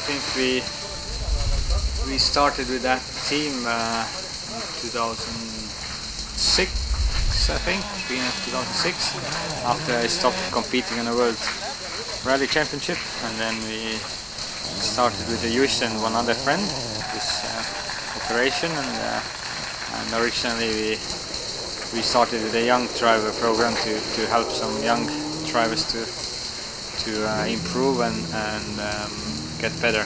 think we started with that team in 2006, I think, beginning of 2006, after I stopped competing in the World Rally Championship, and then we started with the Yush and one other friend, this operation, and originally we started with a young driver program to help some young drivers to improve and get better.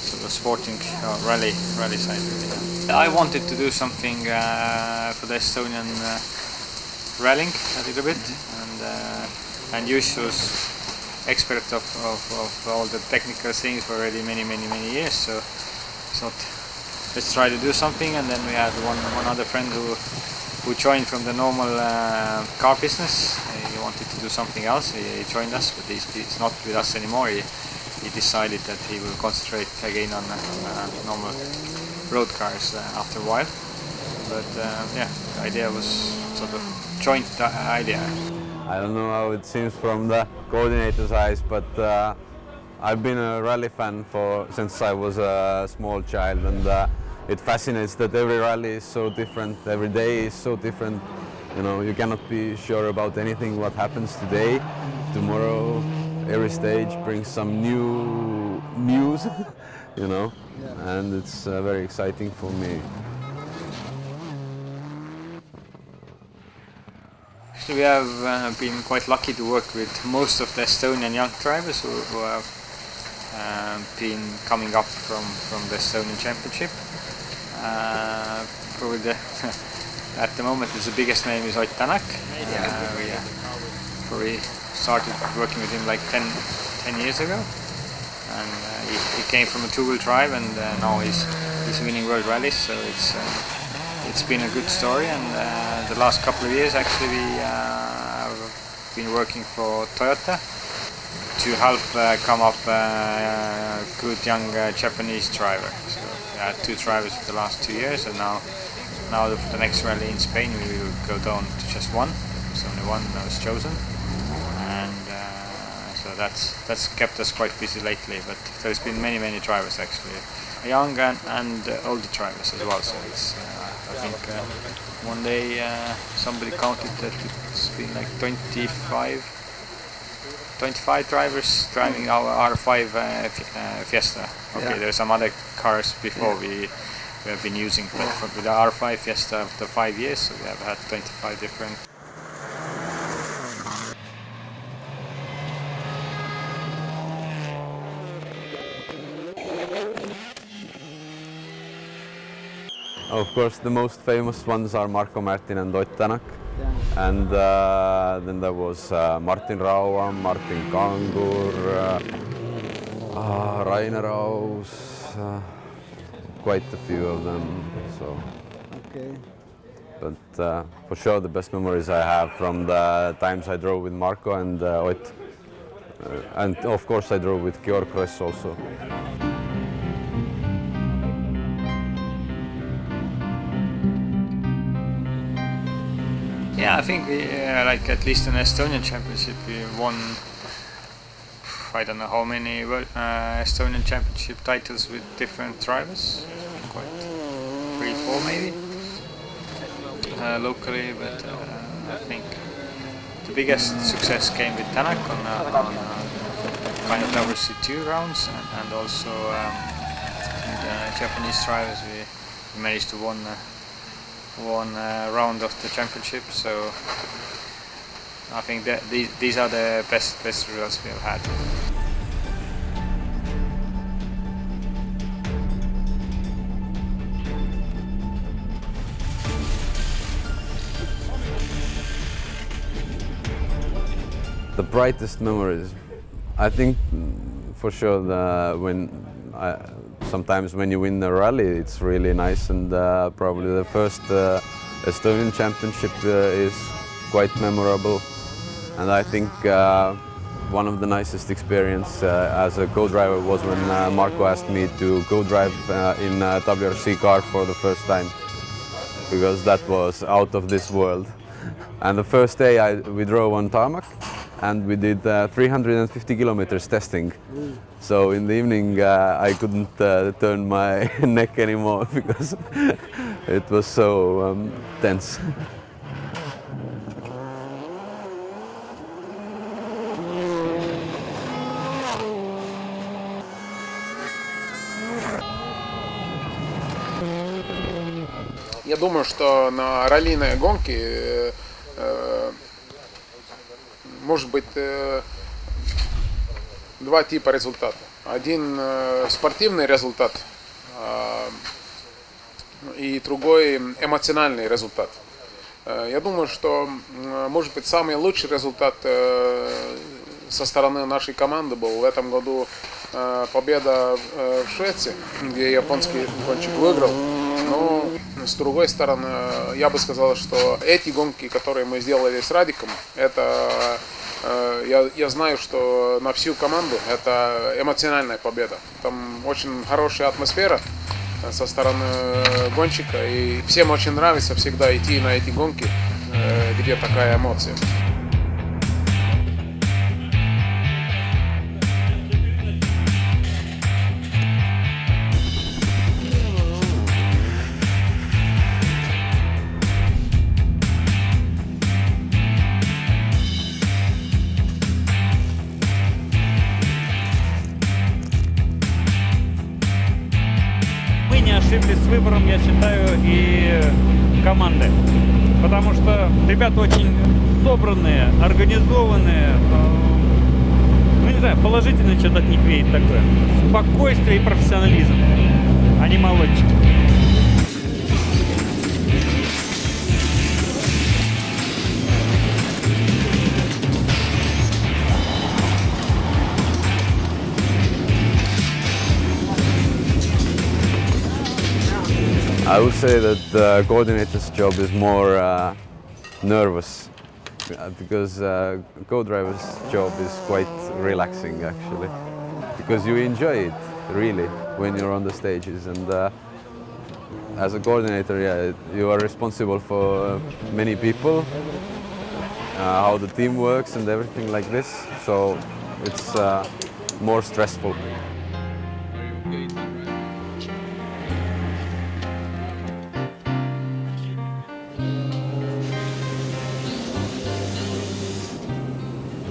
So the sporting rally side. Really. I wanted to do something for the Estonian rallying a little bit, and Yush was expert of all the technical things for already many years. So I thought, let's try to do something, and then we had one other friend who joined from the normal car business. He wanted to do something else. He joined us, but he's not with us anymore. He decided that he will concentrate again on normal road cars after a while. But yeah, the idea was sort of joint idea. I don't know how it seems from the coordinator's eyes, but I've been a rally fan since I was a small child, and it fascinates that every rally is so different, every day is so different. You know, you cannot be sure about anything what happens today. Tomorrow, every stage brings some new news, you know, and it's very exciting for me. Actually, we have been quite lucky to work with most of the Estonian young drivers who have been coming up from the Estonian Championship. Probably at the moment the biggest name is Ott Tänak. We started working with him like 10 years ago, and he came from a two-wheel drive, and now he's winning world rallies. So it's been a good story, and the last couple of years actually we have been working for Toyota to help come up good young Japanese driver. So we had two drivers for the last 2 years, and now for the next rally in Spain we will go down to just one. There's only one that was chosen, and so that's kept us quite busy lately. But there's been many drivers actually, young and older drivers as well. So it's I think one day somebody counted that it's been like 25 drivers driving our R5 Fiesta. Okay, there are some other cars before we have been using, but with the R5 Fiesta after 5 years, so we have had 25 different. Of course, the most famous ones are Marko Martin and Ott Tänak. And then there was Martin Rauam, Martin Kangur, Rainer Aus, quite a few of them. So. Okay. But for sure the best memories I have from the times I drove with Marko and Ott. And of course I drove with Georg Kross also. Yeah, I think we, like at least in the Estonian Championship, we won, I don't know how many Estonian Championship titles with different drivers, quite 3, 4 maybe, locally, but I think the biggest success came with Tänak on kind of WC2 rounds, and also the Japanese drivers we managed to win one round of the championship, so I think that these are the best results we have had. The brightest memories, I think for sure sometimes when you win a rally it's really nice, and probably the first Estonian Championship is quite memorable, and I think one of the nicest experience as a co-driver was when Marko asked me to co-drive in a WRC car for the first time, because that was out of this world. And the first day we drove on tarmac, and we did 350 kilometers testing. So in the evening I couldn't turn my neck anymore because it was so tense. Я думаю, что на раллийные гонки может быть два типа результата. Один спортивный результат и другой эмоциональный результат. Я думаю, что может быть самый лучший результат со стороны нашей команды был в этом году победа в Швеции, где японский гонщик выиграл. Но с другой стороны, я бы сказал, что эти гонки, которые мы сделали с Радиком, это я знаю, что на всю команду это эмоциональная победа. Там очень хорошая атмосфера со стороны гонщика, и всем очень нравится всегда идти на эти гонки, где такая эмоция. Мы не ошиблись с выбором, я считаю, и команды. Потому что ребята очень собранные, организованные. Ну, не знаю, положительно что-то от них веет такое. Спокойствие и профессионализм. Они молодчики. I would say that the coordinator's job is more nervous because co-driver's job is quite relaxing actually, because you enjoy it really when you're on the stages, and as a coordinator, yeah, you are responsible for many people, how the team works and everything like this, so it's more stressful.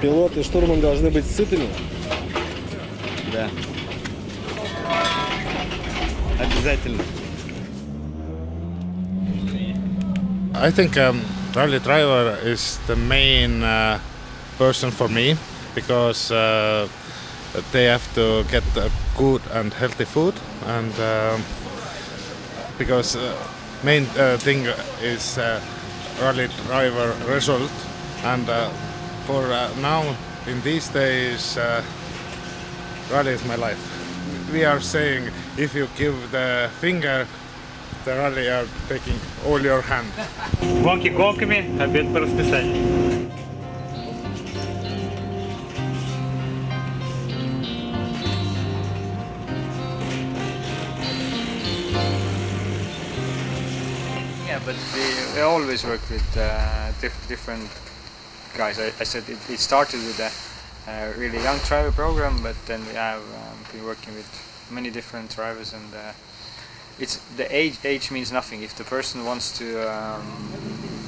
Пилот и штурман должны быть сытыми. Да. Обязательно. I think rally driver is the main person for me because they have to get good and healthy food, and because main thing is rally driver result, and for now in these days rally is my life. We are saying if you give the finger, the rally are taking all your hand. Гонки гонками, обед по расписанию. Yeah, but we always work with different guys. I said it started with a really young driver program, but then we have been working with many different drivers, and it's the age means nothing. If the person wants to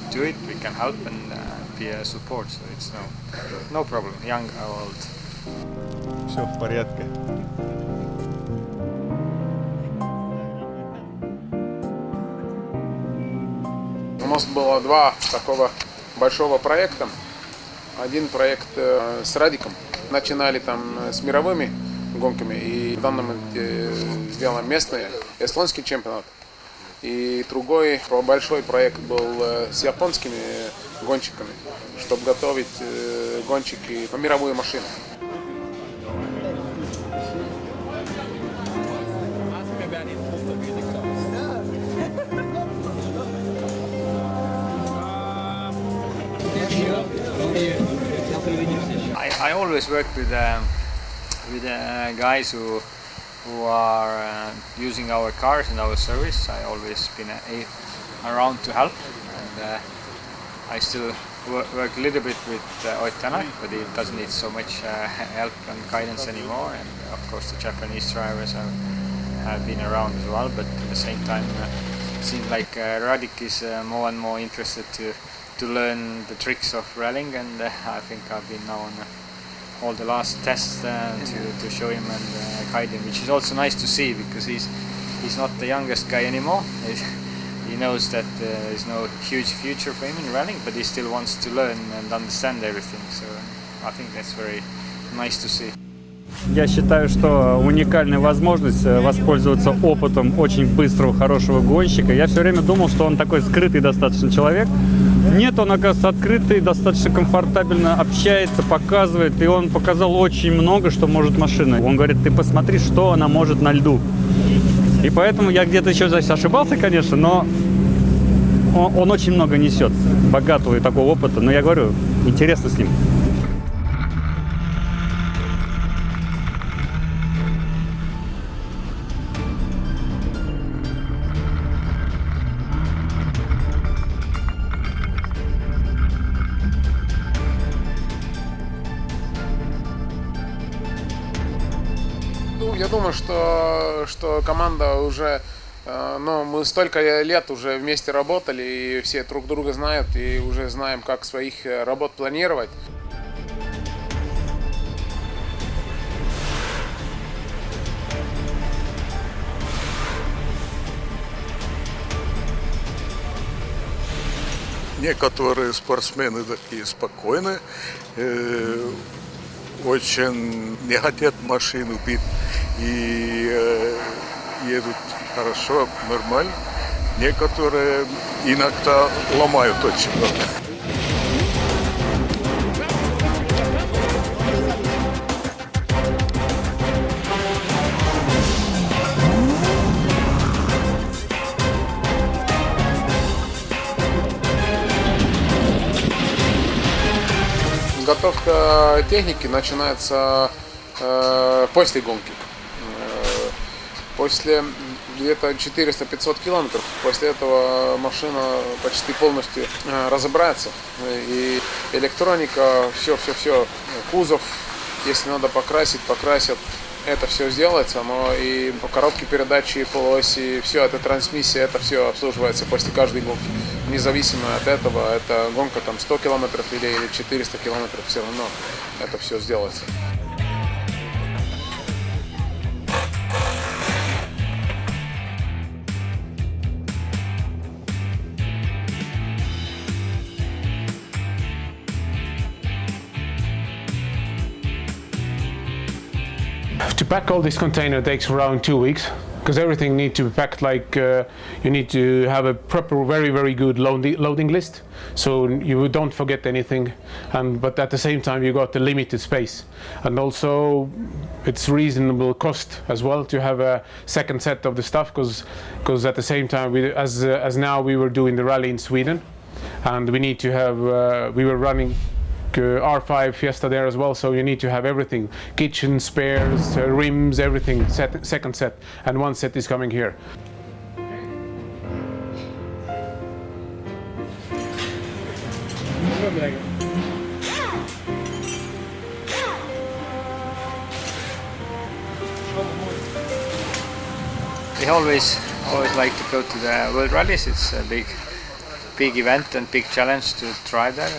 do it, we can help and be a support. So it's no problem, young or old. Все в порядке. У нас было два такого большого проекта. Один проект с Радиком. Начинали там с мировыми гонками, и в данном моменте сделан местный эстонский чемпионат. И другой большой проект был с японскими гонщиками, чтобы готовить гонщики по мировую машину. I always work with guys who are using our cars and our service. I always been around to help, and I still work a little bit with Oitana, but he doesn't need so much help and guidance anymore. And of course, the Japanese drivers have been around as well. But at the same time, it seems like Radik is more and more interested to learn the tricks of rallying, and I think I've been now on all the last tests to show him and guide him, which is also nice to see, because he's not the youngest guy anymore. He knows that there's no huge future for him in rallying, but he still wants to learn and understand everything. So I think that's very nice to see. Я считаю, что уникальная возможность воспользоваться опытом очень быстрого, хорошего гонщика. Я все время думал, что он такой скрытый достаточно человек. Нет, он, оказывается, открытый, достаточно комфортабельно общается, показывает. И он показал очень много, что может машина. Он говорит, ты посмотри, что она может на льду. И поэтому я где-то еще здесь ошибался, конечно, но он очень много несет, богатого и такого опыта. Но я говорю, интересно с ним. Я думаю, что команда уже, мы столько лет уже вместе работали, и все друг друга знают, и уже знаем, как своих работ планировать. Некоторые спортсмены такие спокойные, очень не хотят машину бить и едут хорошо, нормально. Некоторые иногда ломают очень много. Готовка техники начинается после гонки. После где-то 400-500 километров, после этого машина почти полностью разобрается. И электроника, все, кузов, если надо покрасить, покрасят. Это все сделается, но и по коробке передачи, полуоси, все, это трансмиссия, это все обслуживается после каждой гонки. Независимо от этого, это гонка там 100 километров или 400 километров, все равно это все сделается. To pack all this container takes around 2 weeks, because everything needs to be packed like you need to have a proper, very good loading list, so you don't forget anything. But at the same time, you got the limited space, and also it's reasonable cost as well to have a second set of the stuff, because at the same time, as now we were doing the rally in Sweden, and we need to have we were running R5 Fiesta there as well, so you need to have everything, kitchen, spares, rims, everything, second set, and one set is coming here. We always like to go to the World Rallies. It's a big event and big challenge to drive there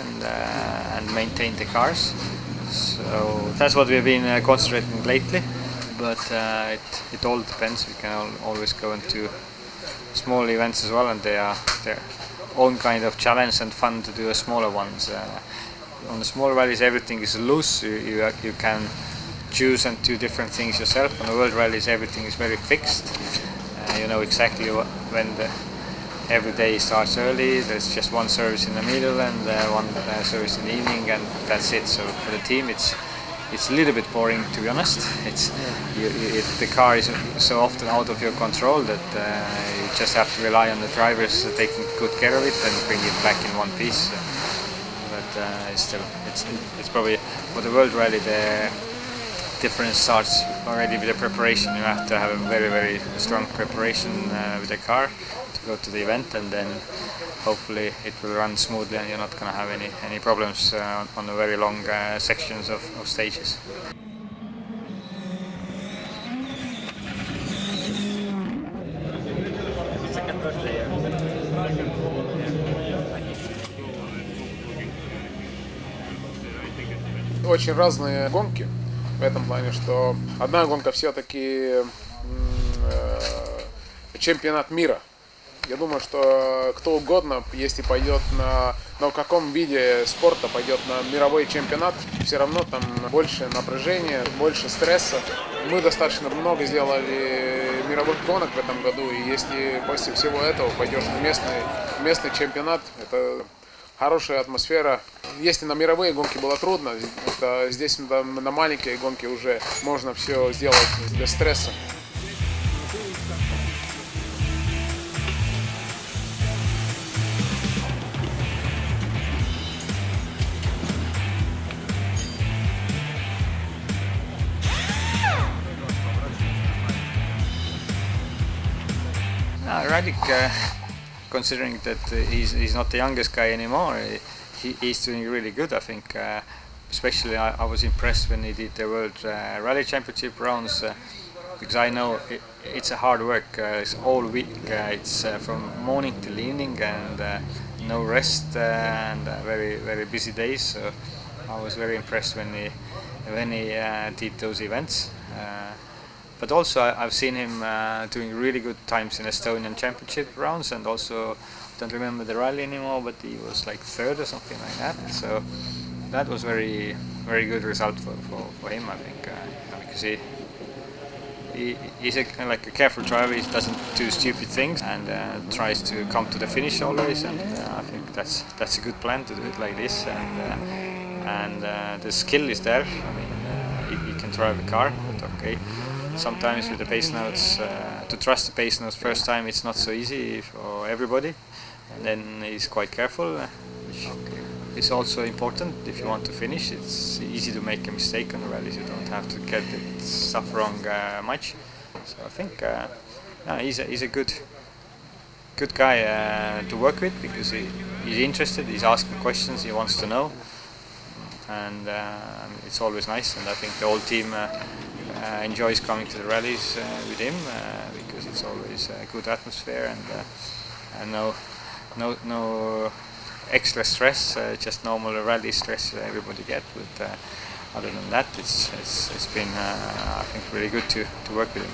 and maintain the cars. So that's what we've been concentrating lately. But it all depends. We can always go into small events as well, and they are their own kind of challenge and fun to do smaller ones. On the small rallies, everything is loose. You can choose and do different things yourself. On the World Rallies, everything is very fixed. You know exactly when every day starts early. There's just one service in the middle and one service in the evening, and that's it. So for the team, it's a little bit boring, to be honest. The car is so often out of your control that you just have to rely on the drivers taking good care of it and bring it back in one piece. But it's probably for the World Rally the difference starts already with the preparation. You have to have a very strong preparation with the car to go to the event, and then hopefully it will run smoothly and you're not going to have any problems on the very long sections of stages. Очень разные гонки в этом плане, что одна гонка все-таки чемпионат мира. Я думаю, что кто угодно, если пойдет на каком виде спорта пойдет на мировой чемпионат, все равно там больше напряжения, больше стресса. Мы достаточно много сделали мировых гонок в этом году, и если после всего этого пойдешь на местный чемпионат, это хорошая атмосфера. Если на мировые гонки было трудно, то здесь на маленькие гонки уже можно все сделать без стресса. Radic, considering that he's not the youngest guy anymore, he's doing really good. I think, especially I was impressed when he did the World Rally Championship rounds, because I know it's a hard work. It's all week. It's from morning till evening, and no rest, and very very busy days. So I was very impressed when he did those events. But also I've seen him doing really good times in Estonian Championship rounds, and also I don't remember the rally anymore, but he was like third or something like that. So that was very good result for him, I think, because he's like a careful driver. He doesn't do stupid things and tries to come to the finish always, and I think that's a good plan to do it like this. And the skill is there. I mean, he can drive a car, but okay. Sometimes with the pace notes, to trust the pace notes first time, it's not so easy for everybody, and then he's quite careful, which is also important if you want to finish. It's easy to make a mistake on the rallies. You don't have to get stuff wrong much. So I think he's a good guy to work with, because he's interested, he's asking questions, he wants to know, and it's always nice. And I think the whole team enjoys coming to the rallies with him, because it's always a good atmosphere, and no extra stress, just normal rally stress everybody get. But other than that, it's been I think really good to work with him.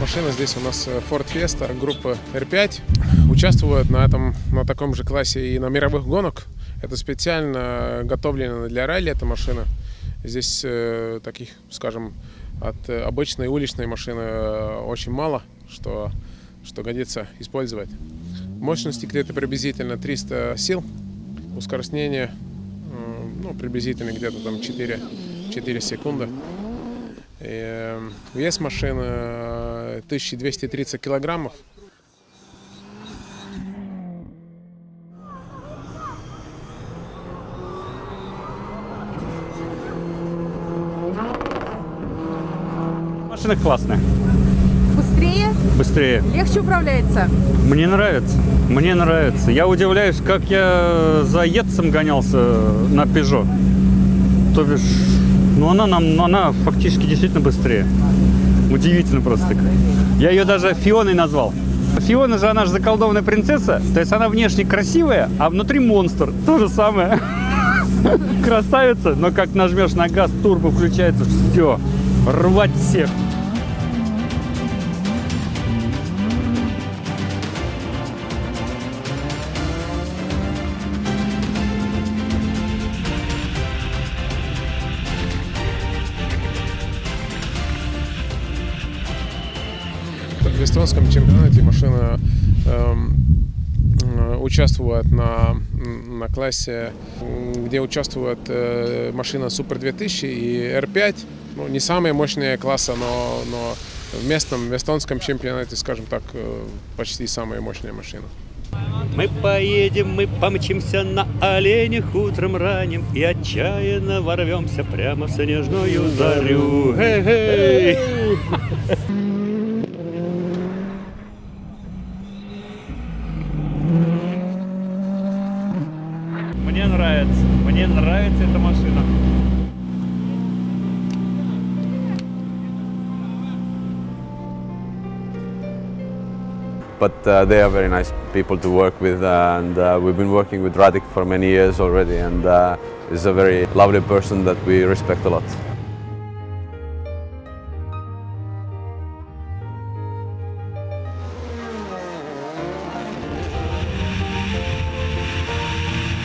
Машина здесь у нас Ford Fiesta группы R5. Участвует на таком же классе и на мировых гонок. Это специально готовлена для ралли эта машина. Здесь таких, скажем, от обычной уличной машины очень мало, что годится использовать. Мощности где-то приблизительно 300 сил. Ускорение приблизительно где-то там 4 секунды. И вес машины 1230 килограммов. Машина классная. Быстрее? Быстрее. Легче управляется? Мне нравится. Мне нравится. Я удивляюсь, как я за Еццем гонялся на Peugeot. То бишь, она фактически действительно быстрее. Удивительно просто. Я ее даже Фионой назвал. Фиона же, она же заколдованная принцесса. То есть она внешне красивая, а внутри монстр. То же самое. Красавица, но как нажмешь на газ, турбо включается, все. Рвать всех. В эстонском чемпионате машина участвует на классе, где участвует машина Супер 2000 и R5. Ну, не самые мощные классы, но в эстонском чемпионате, скажем так, почти самые мощные машины. Мы поедем, мы помчимся на оленях утром ранним и отчаянно ворвемся прямо в снежную зарю. Хей-хей! Мне нравится эта машина. But they are very nice people to work with, and we've been working with Radik for many years already, and he's a very lovely person that we respect a lot.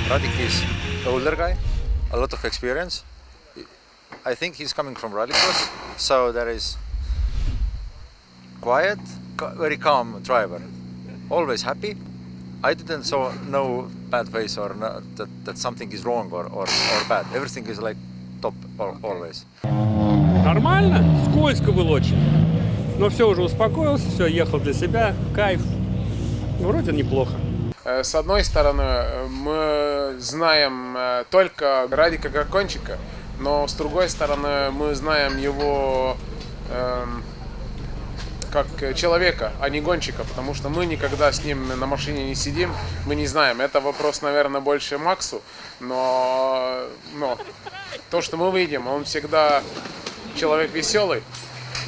Radik is an older guy, a lot of experience. I think he's coming from rallycross, so there is quiet, very calm driver. Always happy. I didn't saw no bad face or that something is wrong or bad. Everything is like top always. Нормально, скользко было очень. Но все, уже успокоился, все, ехал для себя, кайф. Вроде неплохо. С одной стороны, мы знаем только Радика как гонщика, но с другой стороны, мы знаем его как человека, а не гонщика, потому что мы никогда с ним на машине не сидим, мы не знаем. Это вопрос, наверное, больше Максу, но то, что мы видим, он всегда человек веселый.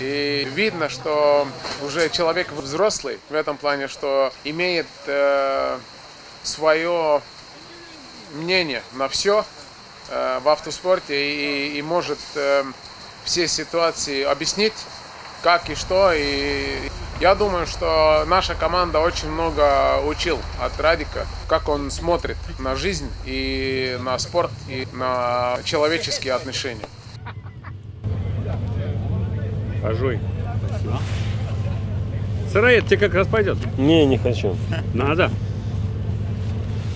И видно, что уже человек взрослый в этом плане, что имеет свое мнение на все в автоспорте и может все ситуации объяснить, как и что. И я думаю, что наша команда очень много учил от Радика, как он смотрит на жизнь и на спорт, и на человеческие отношения. Пожуй. Спасибо. Сыроед тебе как раз пойдет? Не хочу. Надо.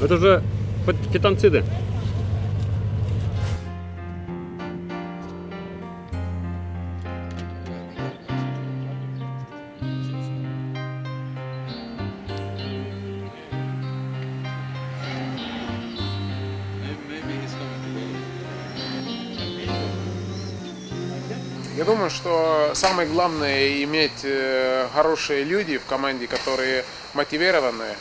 Это же фитонциды. Я думаю, что самое главное иметь хорошие люди в команде, которые мотивированные,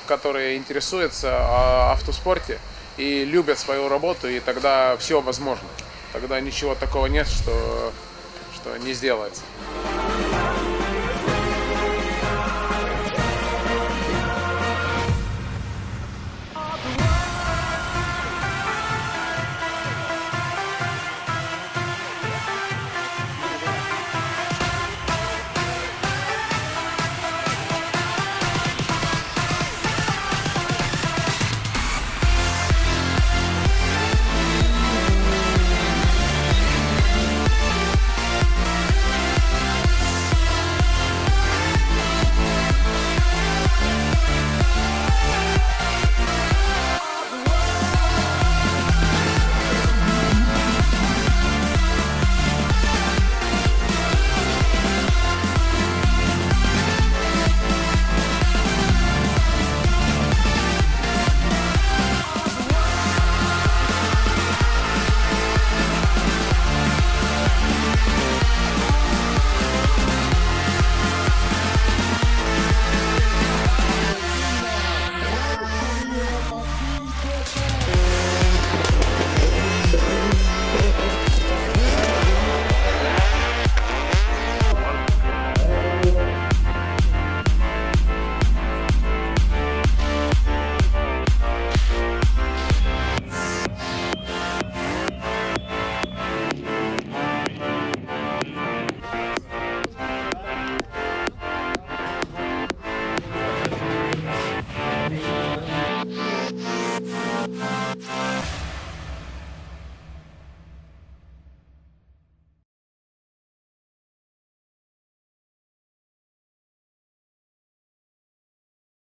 которые интересуются автоспорте и любят свою работу, и тогда все возможно. Тогда ничего такого нет, что не сделается.